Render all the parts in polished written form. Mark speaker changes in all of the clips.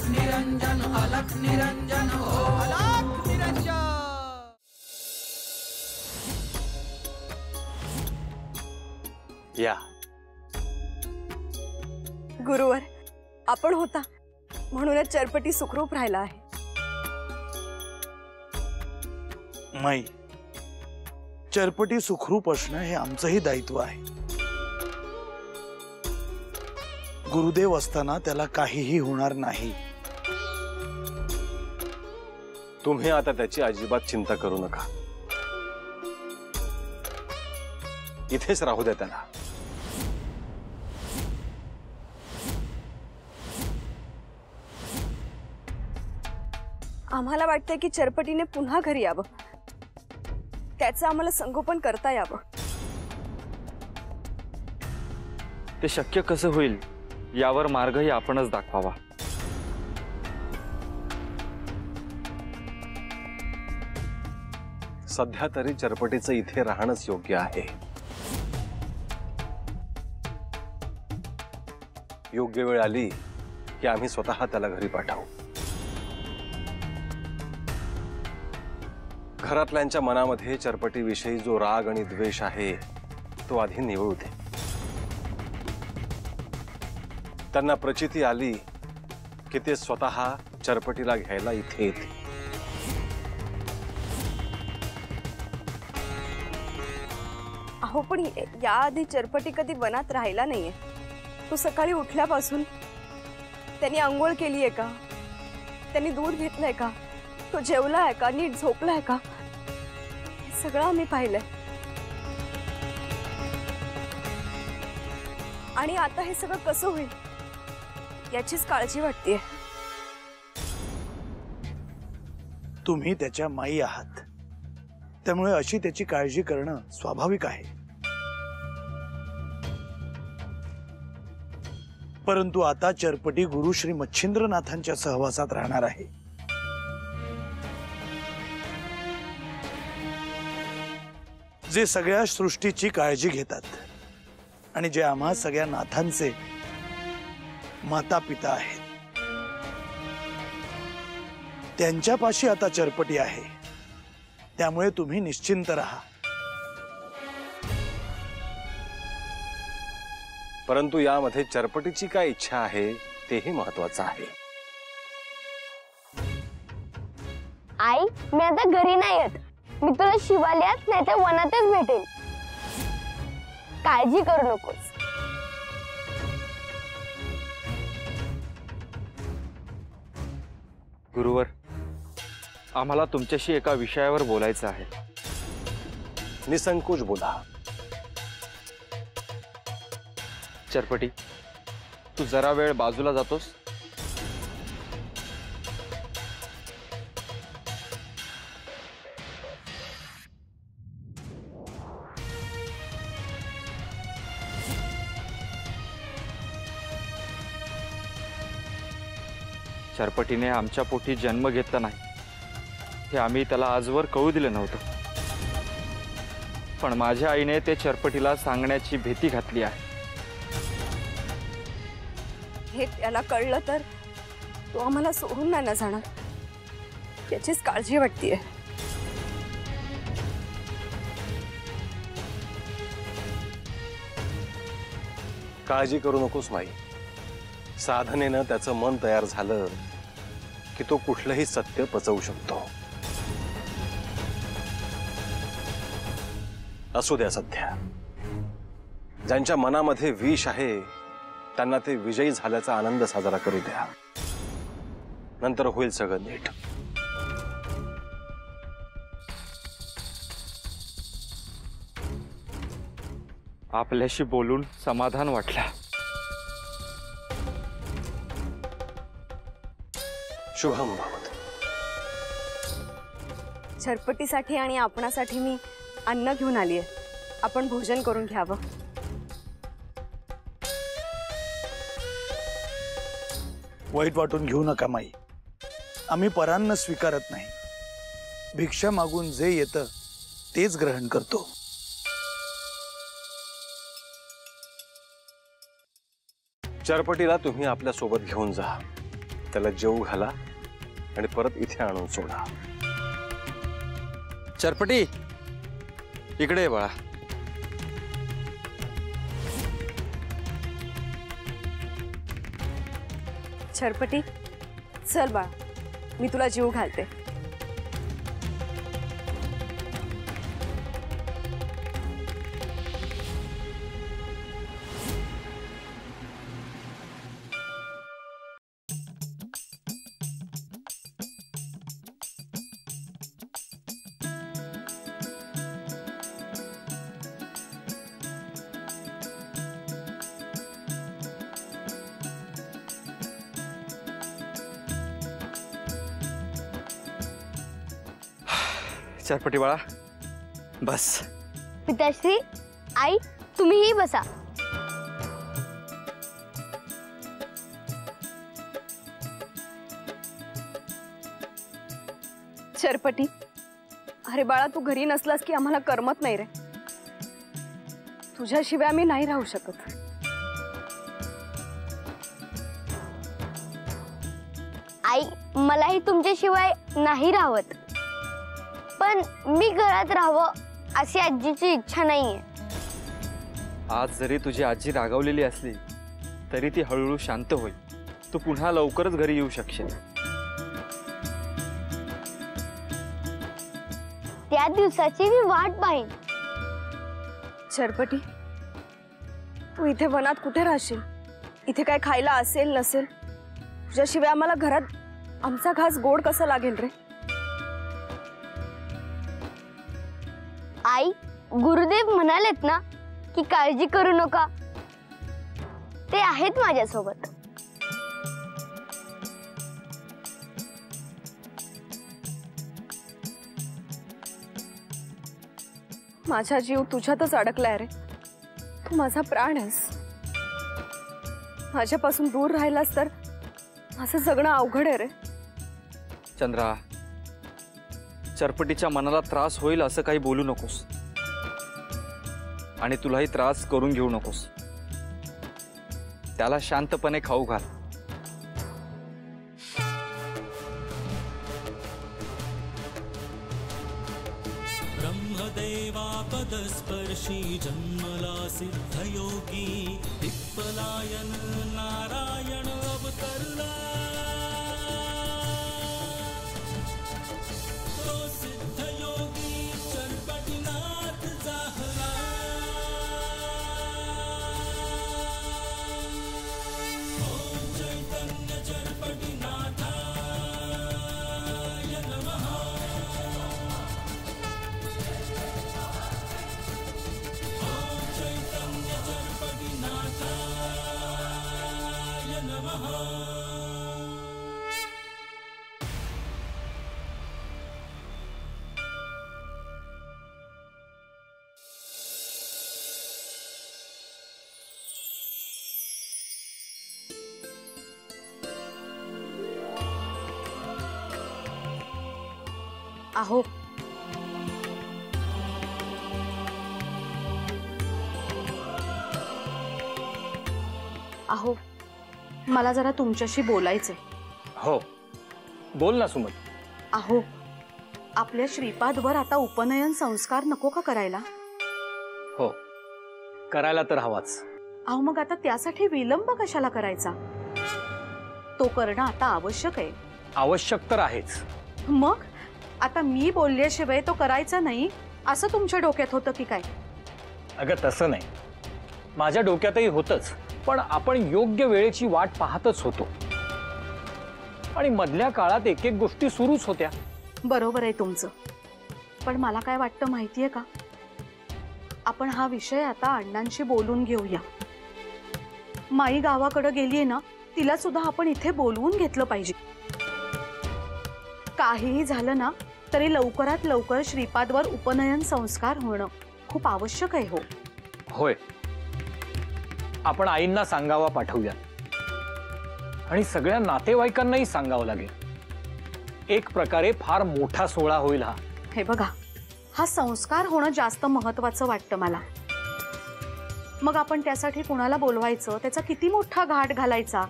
Speaker 1: निरंजन अलख निरंजन हो अलख निरंजन।
Speaker 2: या
Speaker 3: गुरुवर आपण होता म्हणूनच चरपटी सुखरूप राहिला आहे।
Speaker 4: माई, चरपटी सुखरूप असणं हे आमचंही दायित्व आहे। गुरुदेव असताना त्याला काहीही होणार नाही।
Speaker 2: तुम्ही आता त्याची अजिबात चिंता करू नका, इथेच राहू द्या त्याला।
Speaker 3: आम्हाला वाटतंय की चरपटीने पुन्हा घरी यावं, त्याचं आम्हाला संगोपन करता यावं।
Speaker 5: ते शक्य कसं होईल यावर मार्गही आपणच दाखवावा।
Speaker 2: सध्या तरी चरपटीचं इथे राहणंच योग्य आहे। योग्य वेळ आली की आम्ही स्वतः त्याला घरी पाठवू। घरातल्यांच्या मनामध्ये चरपटीविषयी जो राग आणि द्वेष आहे तो आधी निवळू दे। त्यांना प्रचिती आली की ते स्वतः चरपटीला घ्यायला इथे येते।
Speaker 3: अहो पण याआधी चरपटी कधी वनात राहिला नाहीये। तो सकाळी उठल्यापासून त्यांनी आंघोळ केलीये का, त्यांनी दूध घेतलंय का, तो जेवलाय का, नीट झोपलाय का, सगळं आम्ही पाहिलंय। आणि आता हे सगळं कसं होईल याचीच काळजी वाटतेय।
Speaker 4: तुम्ही त्याच्या माई आहात, त्यामुळे अशी त्याची काळजी करणं स्वाभाविक आहे। परंतु आता चरपटी गुरु श्री मच्छिंद्रनाथांच्या सहवासात राहणार आहे। जे सगळ्या सृष्टीची काळजी घेतात आणि जे आम्हा सगळ्या नाथांचे माता पिता आहेत, त्यांच्यापाशी आता चरपटी आहे। त्यामुळे तुम्ही निश्चिंत राहा।
Speaker 2: परंतु यामध्ये चरपटीची काय इच्छा आहे तेही महत्वाचं आहे।
Speaker 6: आई, मी आता घरी नाही येत, मी तुला शिवालयात नाही तर वनातच भेटेल, काळजी करू नकोस।
Speaker 5: गुरुवर, आम्हाला तुमच्याशी एका विषयावर बोलायचं आहे।
Speaker 2: निसंकोच बोला।
Speaker 5: चरपटी, तू जरा वेळ बाजूला जातोस? चरपटीने आमच्या पोटी जन्म घेतला नाही हे आम्ही त्याला आजवर कळू दिलं नव्हतं, पण माझ्या आईने ते चरपटीला सांगण्याची भीती घातली आहे।
Speaker 3: हे त्याला कळलं तर तो आम्हाला सोडून नाही ना जाणार, याचीच काळजी वाटतेय।
Speaker 2: काळजी करू नकोस माई, साधनेनं त्याचं मन तयार झालं की तो कुठलंही सत्य पचवू शकतो। असू द्या सध्या, ज्यांच्या मनामध्ये विष आहे त्यांना ते विजयी झाल्याचा आनंद साजरा करू द्या, नंतर होईल सगळं नीट।
Speaker 5: आपल्याशी बोलून समाधान वाटलं।
Speaker 2: शुभम भवतु।
Speaker 3: चरपटीसाठी आणि आपणासाठी मी अन्न घेऊन आलीये, आपण भोजन करून घ्यावं।
Speaker 4: वाईट वाटून घेऊ नका माई, आम्ही परान्न स्वीकारत नाही। भिक्षा मागून जे येतं तेच ग्रहण करतो।
Speaker 2: चरपटीला तुम्ही आपल्या सोबत घेऊन जा, त्याला जेवू घाला आणि परत इथे आणून सोडा.
Speaker 5: चरपटी इकडे ये बाळा.
Speaker 3: चरपटी चल बाळा, मी तुला जीव घालते.
Speaker 5: चरपटी बाळा बस.
Speaker 6: पिताश्री, आई तुम्हीही बसा.
Speaker 3: चरपटी, अरे बाळा, तू घरी नसलास की आम्हाला करमत नाही रे. तुझ्याशिवाय आम्ही नाही राहू शकत.
Speaker 6: आई मलाही तुमच्याशिवाय नाही राहत, पण मी घरात राहावं अशी आजीची इच्छा नाहीये.
Speaker 5: आज जरी तुझी आजी रागावलेली असली तरी ती हळूहळू शांत होईल. तू पुन्हा लवकरच घरी येऊ शकशील.
Speaker 6: त्या दिवसाची मी वाट पाहीन.
Speaker 3: चरपटी, तू इथे वनात कुठे राहशील? इथे काय खायला असेल नसेल? तुझ्याशिवाय आम्हाला घरात आमचा घास गोड कसा लागेल रे?
Speaker 6: आई, गुरुदेव म्हणालेत ना की काळजी करू नका. ते आहेत माझ्यासोबत.
Speaker 3: माझा जीव तुझ्यातच अडकलाय रे. तू माझा प्राण आहेस. माझ्यापासून दूर राहिलास तर माझं जगणं अवघड आहे रे.
Speaker 5: चंद्रा, चरपटीच्या मनाला त्रास होईल असं काही बोलू नकोस आणि तुलाही त्रास करून घेऊ नकोस. त्याला शांतपणे खाऊ घाल.
Speaker 1: ब्रह्मदेवापदस्पर्शी जन्मला सिद्धयोगी दिक्पलायन नारायण अवतरला. तो सिद्धयोगी चरपटीनाथ जाहला. ओम चैतन्य चरपटीनाथाय नमः.
Speaker 3: अहो, अहो, मला जरा तुमच्याशी बोलायचंय.
Speaker 4: हो, बोल ना सुमत.
Speaker 3: अहो, आपल्या श्रीपादवर आता उपनयन संस्कार नको का करायला?
Speaker 4: हो, करायला तर हवाच.
Speaker 3: अहो, मग आता त्यासाठी विलंब कशाला करायचा? तो करणं आता आवश्यक आहे.
Speaker 4: आवश्यक तर आहेच.
Speaker 3: मग आता मी बोलल्याशिवाय तो करायचा नाही असं तुमच्या डोक्यात होतं की काय?
Speaker 4: अगं तसं नाही, माझ्या डोक्यातही होतच, पण आपण योग्य वेळेची वाट पाहतच होतो आणि मधल्या काळात एक एक गोष्टी सुरूच होत्या.
Speaker 3: बरोबर आहे तुमचं, पण मला काय वाटतं माहितीये का, आपण हा विषय आता अण्णांशी बोलून घेऊया. माई गावाकडे गेलीये ना, तिला सुद्धा आपण इथे बोलवून घेतलं पाहिजे. काहीही झालं ना तरी लवकरात लवकर श्रीपादवर उपनयन संस्कार होणं खूप आवश्यक आहे. हो
Speaker 4: होय, आपण आईंना सांगावा पाठवूया आणि सगळ्या नातेवाईकांनाही सांगावं लागेल. एक प्रकारे फार मोठा सोहळा होईल हा.
Speaker 3: हे बघा, हा संस्कार होणं जास्त महत्वाचं वाटतं मला. मग आपण त्यासाठी कुणाला बोलवायचं, त्याचा किती मोठा घाट घालायचा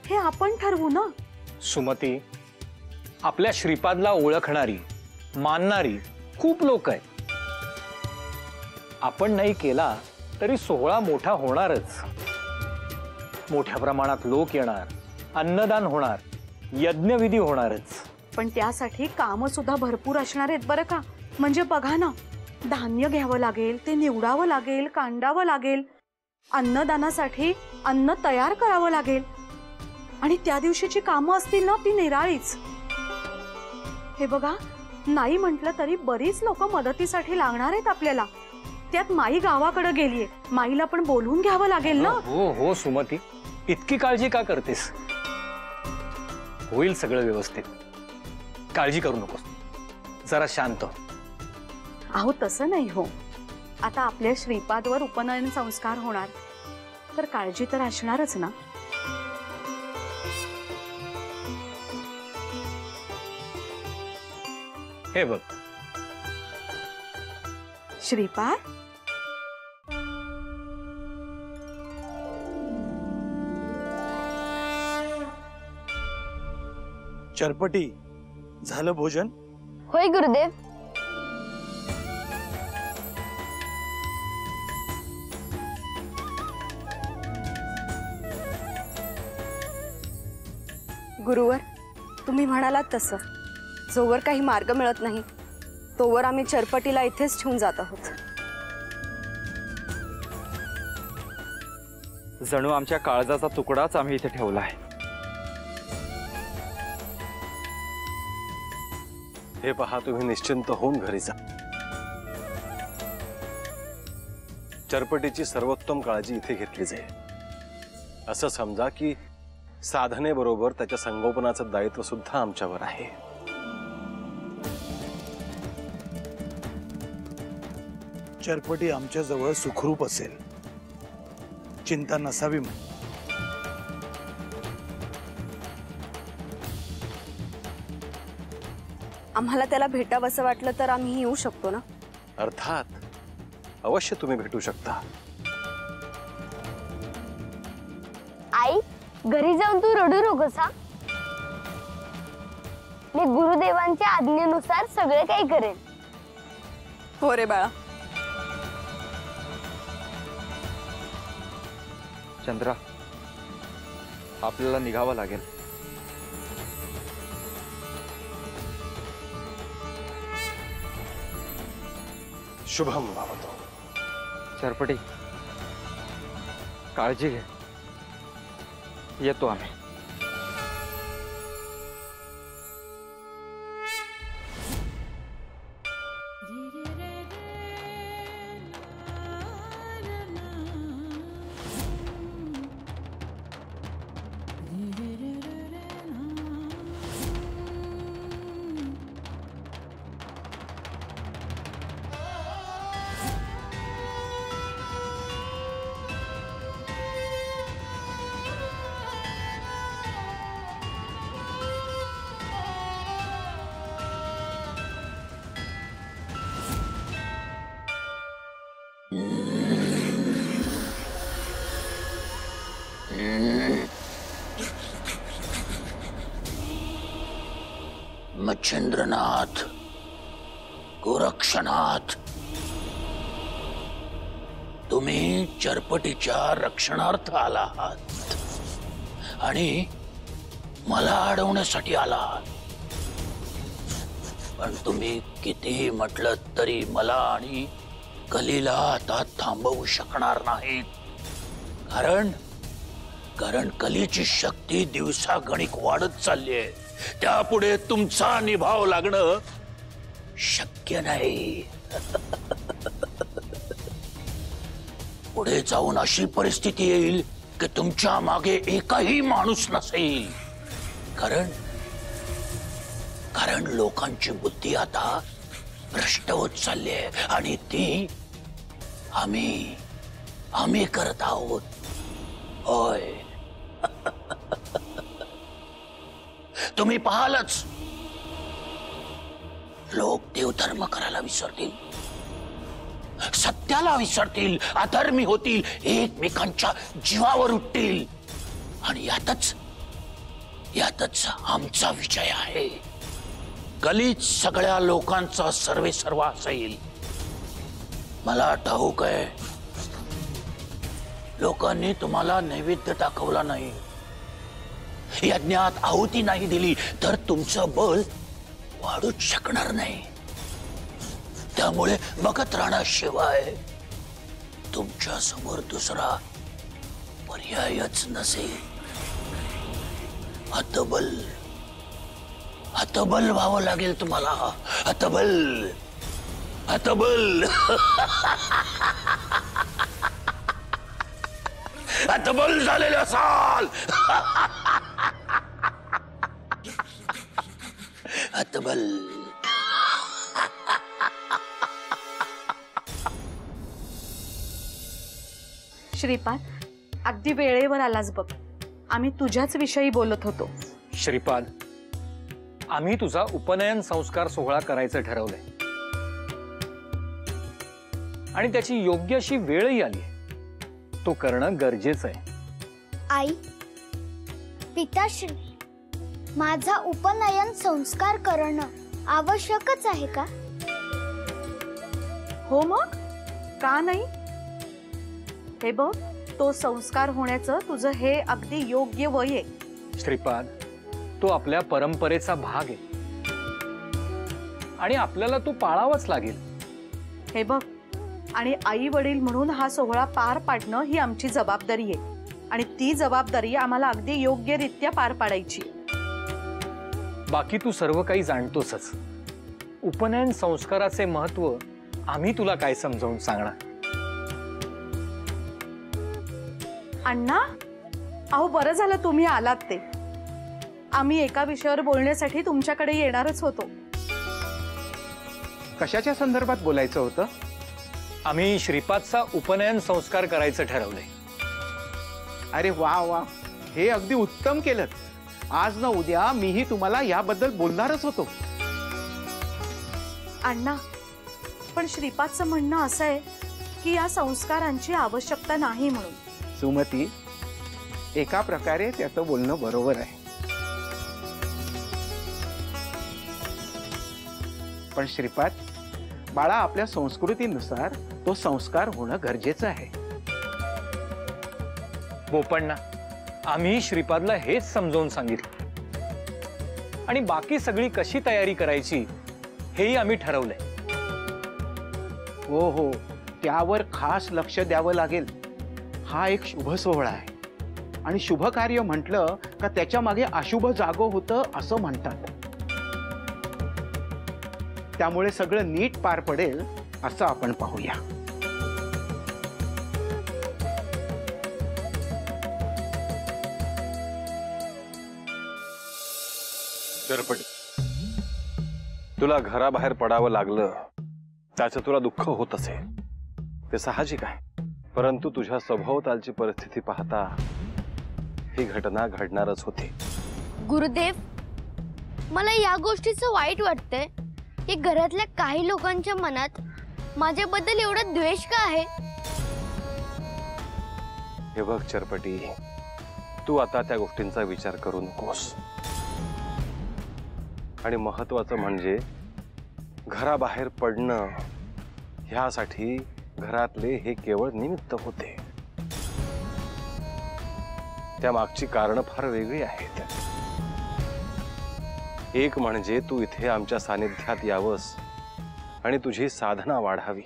Speaker 3: हे आपण ठरवू ना.
Speaker 4: सुमती, आपल्या श्रीपादला ओळखणारी मानणारी खूप लोक आहेत. आपण नाही केला तरी सोहळा मोठा होणारच. मोठ्या प्रमाणात लोक येणार, अन्नदान होणार, यज्ञविधी होणारच.
Speaker 7: पण त्यासाठी काम सुद्धा भरपूर असणार आहेत बरं का. म्हणजे बघा ना, धान्य घ्यावं लागेल, ते निवडावं लागेल, कांडावं लागेल, अन्नदानासाठी अन्न तयार करावं लागेल, आणि त्या दिवशीची कामं असतील ना ती निराळीच. हे बघा, नाही म्हटलं तरी बरीच लोक मदतीसाठी लागणार आहेत आपल्याला. त्यात माई गावाकडे गेलीये, माईला पण बोलवून घ्यावं लागेल ना.
Speaker 4: हो हो सुमती, इतकी काळजी का करतेस? होईल सगळं व्यवस्थित, काळजी करू नकोस. जरा शांत.
Speaker 7: अहो तसं नाही हो, आता आपल्या श्रीपादवर उपनयन संस्कार होणार, तर काळजी तर असणारच ना.
Speaker 4: हे बघ
Speaker 7: श्रीपाद,
Speaker 8: चरपटी, झालं भोजन?
Speaker 6: होय गुरुदेव.
Speaker 3: गुरुवर, तुम्ही म्हणालात तसं, जोवर काही मार्ग मिळत नाही तोवर आम्ही चरपटीला इथेच ठेवून जात आहोत.
Speaker 5: जणू आमच्या काळजाचा तुकडाच आम्ही इथे ठेवला आहे.
Speaker 2: हे पहा, तुम्ही निश्चिंत होऊन घरी जा. चरपटीची सर्वोत्तम काळजी इथे घेतली जाईल. असं समजा की साधनेबरोबर त्याच्या संगोपनाचं दायित्व सुद्धा आमच्यावर आहे.
Speaker 8: चरपटी आमच्या जवळ सुखरूप असेल, चिंता नसावी. म्हणून
Speaker 3: आम्हाला त्याला भेटावंसं वाटलं तर आम्ही येऊ शकतो ना.
Speaker 2: अर्थात, अवश्य तुम्ही भेटू शकता.
Speaker 6: आई, घरी जाऊन तू रडू नकोस हा. मी गुरुदेवांच्या आज्ञेनुसार सगळे काही करेन.
Speaker 3: हो रे बाळा.
Speaker 5: चंद्रा, आपल्याला निघावं लागेल.
Speaker 2: शुभम भवतो.
Speaker 5: चरपटी, काळजी घे. येतो आम्ही.
Speaker 1: मच्छिंद्रनाथ, गोरक्षनाथ, तुम्ही चरपटीच्या रक्षणार्थ आला आहात आणि मला अडवण्यासाठी आलात. पण तुम्ही कितीही म्हटलं तरी मला आणि कलीला आता थांबवू शकणार नाहीत. कारण कलीची शक्ती दिवसागणिक वाढत चालली आहे. त्यापुढे तुमचा निभाव लागणं शक्य नाही. पुढे जाऊन अशी परिस्थिती येईल की तुमच्या मागे एकही माणूस नसेल. कारण लोकांची बुद्धी आता भ्रष्ट होत चालली आहे आणि ती आम्ही करत आहोत. होय, तुम्ही पाहालच, लोक देवधर्म करायला विसरतील, सत्याला विसरतील, अधर्मी होतील, एकमेकांच्या जीवावर उठतील. आणि यातच आमचा विजय आहे. गलीत सगळ्या लोकांचा सर्वे सर्वा असेल. मला ठाऊक आहे, लोकांनी तुम्हाला नैवेद्य दाखवला नाही, यज्ञात आहुती नाही दिली तर तुमचं बल वाढूच शकणार नाही. त्यामुळे बघत राहण्याशिवाय तुमच्या समोर दुसरा पर्यायच नसेल. हतबल हतबल व्हावं लागेल तुम्हाला. हतबल हतबल हतबल झालेले असाल. हतबल.
Speaker 7: श्रीपाद, अगदी वेळेवर आलास बघ. आम्ही तुझ्याच विषयी बोलत होतो.
Speaker 4: श्रीपाद, आम्ही तुझा उपनयन संस्कार सोहळा करायचं ठरवलंय आणि त्याची योग्य अशी वेळही आली. तो करणं गरजेचं आहे.
Speaker 6: आई, पिताश्री, माझा उपनयन संस्कार करणं आवश्यकच आहे का?
Speaker 7: हो मग का नाही? हे बघ, तो संस्कार होण्याचं तुझं हे अगदी योग्य वय आहे.
Speaker 4: श्रीपाद, तो आपल्या परंपरेचा भाग आहे आणि आपल्याला तो पाळावाच लागेल.
Speaker 7: हे बघ, आणि आई वडील म्हणून हा सोहळा पार पाडणं ही आमची जबाबदारी आहे आणि ती जबाबदारी आम्हाला अगदी योग्यरित्या पार पाडायची.
Speaker 4: बाकी तू सर्व काही जाणतोसच. उपनयन संस्काराचे महत्व आम्ही तुला काय समजावून सांगणार.
Speaker 7: अण्णा, अहो बरं झालं तुम्ही आलात. ते आम्ही एका विषयावर बोलण्यासाठी तुमच्याकडे येणारच होतो.
Speaker 9: कशाच्या संदर्भात बोलायचं होतं?
Speaker 4: आम्ही श्रीपादचा उपनयन संस्कार करायचं ठरवलंय.
Speaker 9: अरे वा वा, हे अगदी उत्तम केलं. आज ना उद्या मीही तुम्हाला याबद्दल बोलणारच होतो.
Speaker 7: अण्णा, पण श्रीपादचं म्हणणं असं आहे की या संस्कारांची आवश्यकता नाही म्हणून.
Speaker 9: सुमती, एका प्रकारे त्याचं बोलणं बरोबर आहे, पण श्रीपाद, बाळा, आपल्या संस्कृतीनुसार तो संस्कार होणं गरजेचं आहे.
Speaker 4: बोपण्णा, आम्ही श्रीपादला हेच समजावून सांगितलं आणि बाकी सगळी कशी तयारी करायची हेही आम्ही ठरवलंय.
Speaker 9: हो हो, त्यावर खास लक्ष द्यावं लागेल. हा एक शुभ सोहळा आहे आणि शुभ कार्य म्हटलं का त्याच्या मागे अशुभ जागो होतं असं म्हणतात. त्यामुळे सगळं नीट पार पडेल असं आपण पाहूया.
Speaker 2: चरपटी, तुला घराबाहेर पडावं लागलं त्याचं तुला दुःख होत असेल, ते साहजिक आहे. परंतु तुझ्या सभोवतालची परिस्थिती पाहता ही घटना घडणारच होती.
Speaker 6: गुरुदेव, मला या गोष्टीचं वाईट वाटतंय की घरातल्या काही लोकांच्या मनात माझ्याबद्दल एवढा द्वेष का आहे.
Speaker 2: हे बघ चरपटी, तू आता त्या गोष्टींचा विचार करू नकोस. आणि महत्वाचं म्हणजे घराबाहेर पडणं ह्यासाठी घरातले हे केवळ निमित्त होते. त्या मागची कारण फार वेगळी आहेत. एक म्हणजे तू इथे आमच्या सानिध्यात यावंस आणि तुझी साधना वाढावी,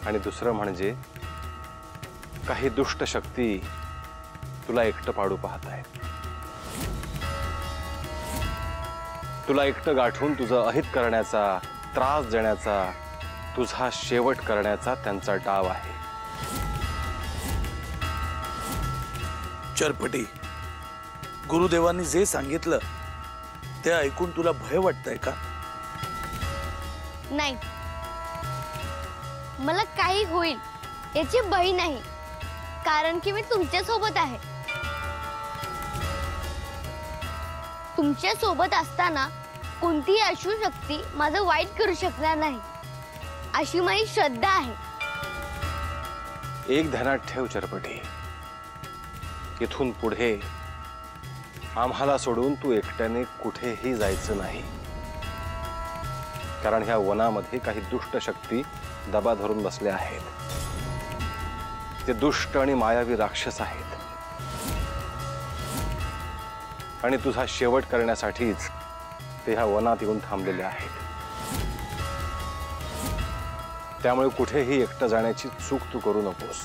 Speaker 2: आणि दुसरं म्हणजे काही दुष्ट शक्ती तुला एकटं पाडू पाहत आहेत. तुला एकटं गाठून तुझं अहित करण्याचा, त्रास देण्याचा, तुझा शेवट करण्याचा त्यांचा डाव आहे.
Speaker 8: चरपटी, गुरुदेवांनी जे सांगितलं ते ऐकून तुला भय वाटतंय का?
Speaker 6: नाही, मला काही होईल याची भय नाही, कारण की मी तुमच्या सोबत आहे. तुमच्या सोबत असताना कोणतीही अशुभ शक्ती माझं वाईट करू शकणार नाही अशी माझी श्रद्धा आहे.
Speaker 2: एक ध्यानात ठेव चरपटी, इथून पुढे आम्हाला सोडून तू एकट्याने कुठेही जायचं नाही, कारण ह्या वनामध्ये काही दुष्ट शक्ती दबा धरून बसल्या आहेत. ते दुष्ट आणि मायावी राक्षस आहेत आणि तुझा शेवट करण्यासाठीच ते ह्या वनात येऊन थांबलेले आहेत. त्यामुळे कुठेही एकटं जाण्याची चूक तू करू नकोस.